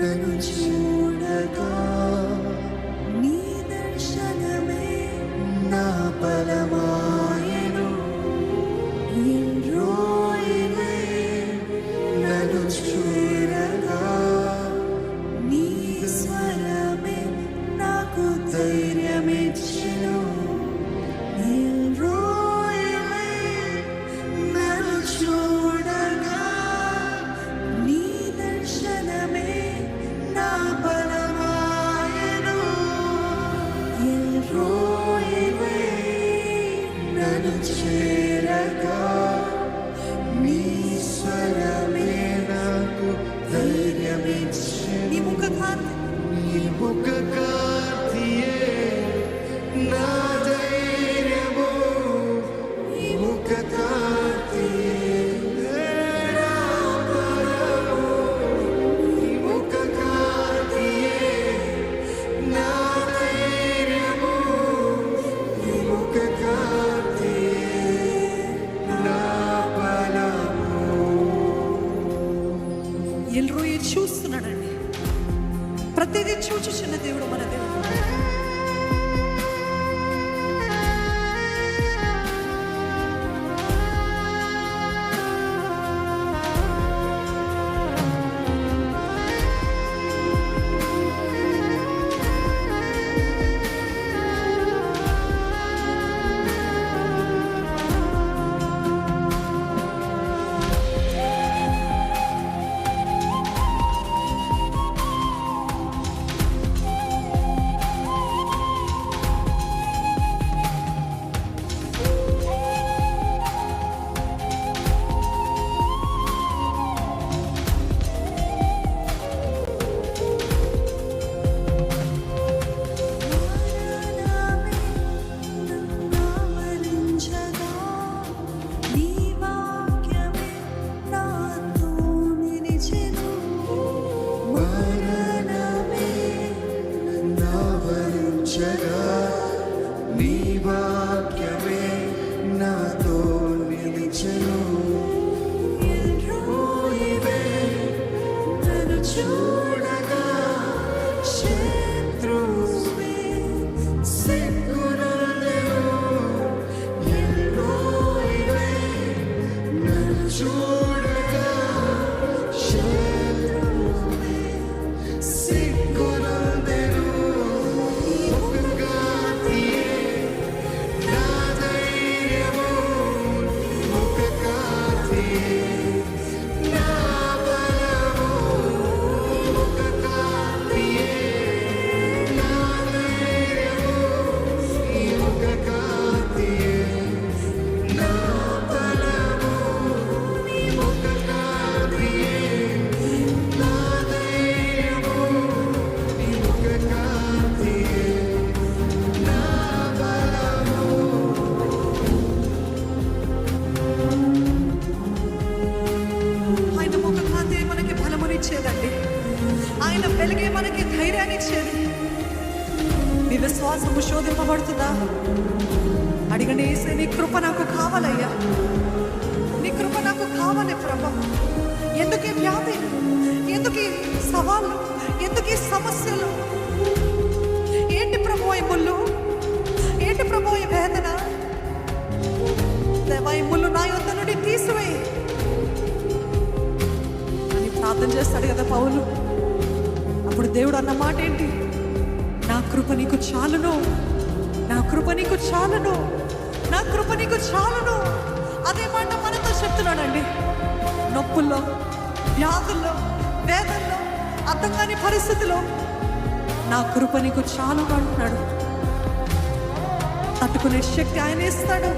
నన్ను చూడగా నీ దర్శనమే నా బలమాయెను. ఎల్రోయీవే నన్ను చూడగా నీ స్వరమే నాకు ధైర్యమిచ్చెను. ఎల్రోయీవే నన్ను చూడగా నీ దర్శనమే నా బలమాయెను. ఎల్రోయీవే నన్ను చేరగా నీ స్వరమే నాకు ధైర్యమిచ్చెను. నీ ముఖ కాంతియే నా ధైర్యము. నీ ముఖ కాంతియే నా బలము. నీ ముఖ కాంతియే నా ధైర్యము. నీ ముఖ కాంతియే నా బలము. ఎల్రోయి చూస్తున్నాడండి. ప్రతిదీ చూచుచున్న దేవుడు మన దేవుడు. నీ వాక్యమే నాతో నిలిచెను. ఎల్రోయీవే నన్ను చూడగా శత్రువే సిగ్గునొందెను. ఎల్రోయీవే నన్ను చూడగా శత్రువే సిగ్గునొందెను. ఆయన వెలుగే మనకి ధైర్యాన్ని ఇచ్చేది. మీ విశ్వాసము శోధింపబడుతుందా? అడిగండి, యేసే నీ కృప నాకు కావాలయ్యా, నీ కృప నాకు కావాలి ప్రభా. ఎందుకు ఈ వ్యాధి, ఎందుకు ఈ సవాళ్ళు, ఎందుకు ఈ సమస్యలు? ఏంటి ప్రభు ఈ ముళ్ళు, ఏంటి ప్రభు ఈ వేదన? దేవా, ఈ ముళ్ళు నా యొద్ద నుండి తీసివేయి అని ప్రార్థన చేస్తాడు కదా పౌలు. అప్పుడు దేవుడు అన్న మాట ఏంటి? నా కృప నీకు చాలును, నా కృప నీకు చాలును, నా కృప నీకు చాలును. అదే మాట మనతో చెప్తున్నాడండి. నొప్పుల్లో, వ్యాధుల్లో, వేదనలో, అర్థం కాని పరిస్థితిలో నా కృప నీకు చాలును అంటున్నాడు. తట్టుకునే శక్తి ఆయన ఇస్తాడు.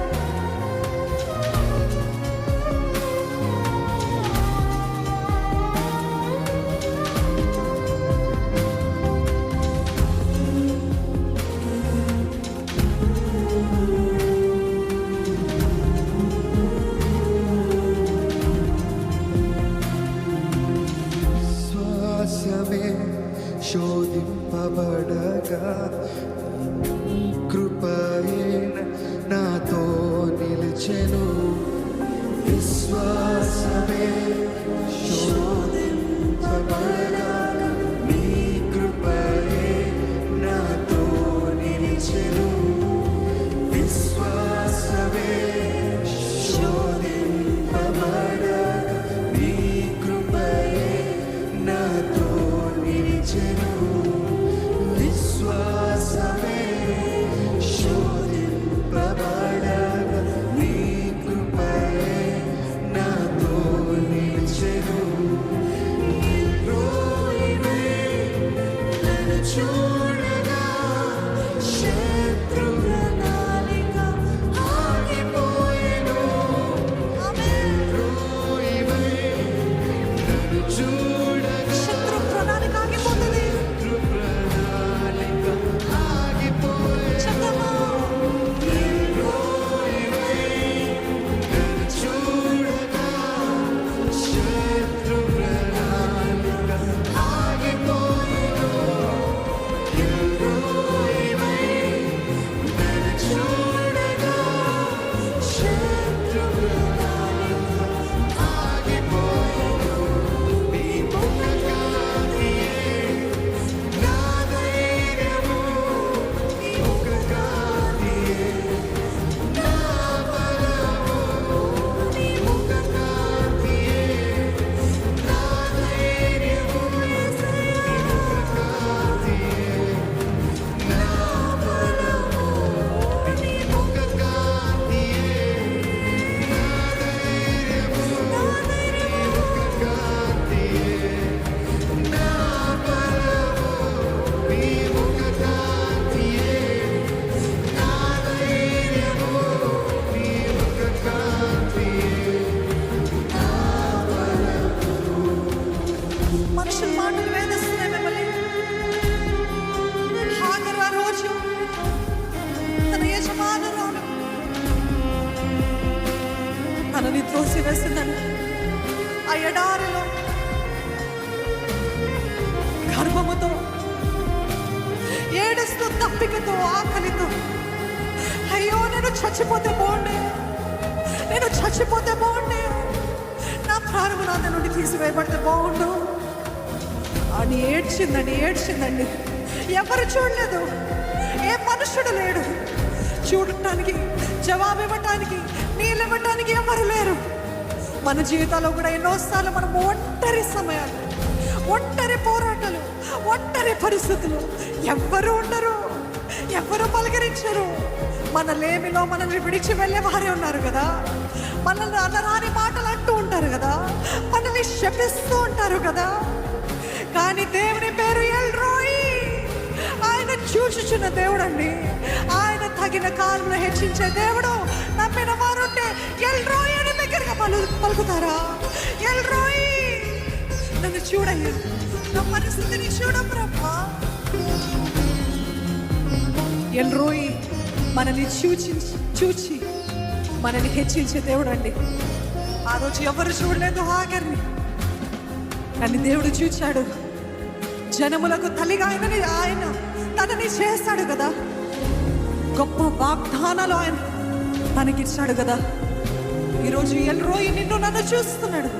శోధింపబడగా కృపయేన నాతో నిలిచెను. విశ్వాసమే శోధింపబడగా నాతో నిలిచెను విశ్వాసమే శోధింపబడగా నీ కృపయే నాతో నిలిచెను చూడగా శత్రు ప్రణాళిక ఆగిపోయెను రోయివై నన్ను చూడగా శత్రు ప్రణాళిక ఆగిపోతుంది. శత్రు ప్రణాళిక ఆగిపోయెను శబ్దమా రోయివై నన్ను చూడగా శత్రు ప్రణాళిక ఆగిపోయెను మనుషుల మాటలు వేధిస్తున్నాయి మిమ్మల్ని. హాగరు ఆ రోజు తన యజమానురాలు తనని త్రోసివేసిందని ఆ ఎడారిలో గర్భముతో ఏడుస్తూ తప్పికతో ఆకలితో అయ్యో నేను చచ్చిపోతే బాగుండే, నేను చచ్చిపోతే బాగుండే, నా ప్రాణము నా నుండి తీసివేయబడితే బాగుండు అని ఏడ్చిందండి. ఎవరు చూడలేదు, ఏ మనుషుడు లేడు చూడటానికి, జవాబు ఇవ్వటానికి, నీళ్ళు ఇవ్వటానికి ఎవరు లేరు. మన జీవితాల్లో కూడా ఎన్నోసార్లు మనం ఒంటరి సమయాలు, ఒంటరి పోరాటాలు, ఒంటరి పరిస్థితులు, ఎవ్వరు ఉండరు, ఎవ్వరు పలకరించరు. మన లేమిలో మనల్ని విడిచి వెళ్ళే వారే ఉన్నారు కదా, మనల్ని అనరాని మాటలు అంటూ ఉంటారు కదా, మనల్ని శపిస్తూ ఉంటారు కదా. కానీ దేవుని పేరు ఎల్ రోయి. ఆయన చూచుచున్న దేవుడు అండి. ఆయన తగిన కాలంలో హెచ్చించే దేవుడు. నమ్మిన వారుంటే ఎల్ రోయి అని దగ్గరగా పలుకుతారా? ఎల్ రోయి, నన్ను చూడయ్యా, నా పరిస్థితిని చూడబ్రమ్మా. ఎల్ రోయి మనల్ని చూచి మనల్ని హెచ్చించే దేవుడు అండి. ఆ రోజు ఎవరు చూడలేదు హాగర్ని, కానీ దేవుడు చూచాడు. జనములకు తల్లిగా ఆయన తనని చేస్తాడు కదా, గొప్ప వాగ్దానాలు ఆయన తనకిచ్చాడు కదా. ఈరోజు ఎల్ రోయి నిన్ను నన్ను చూస్తున్నాడు.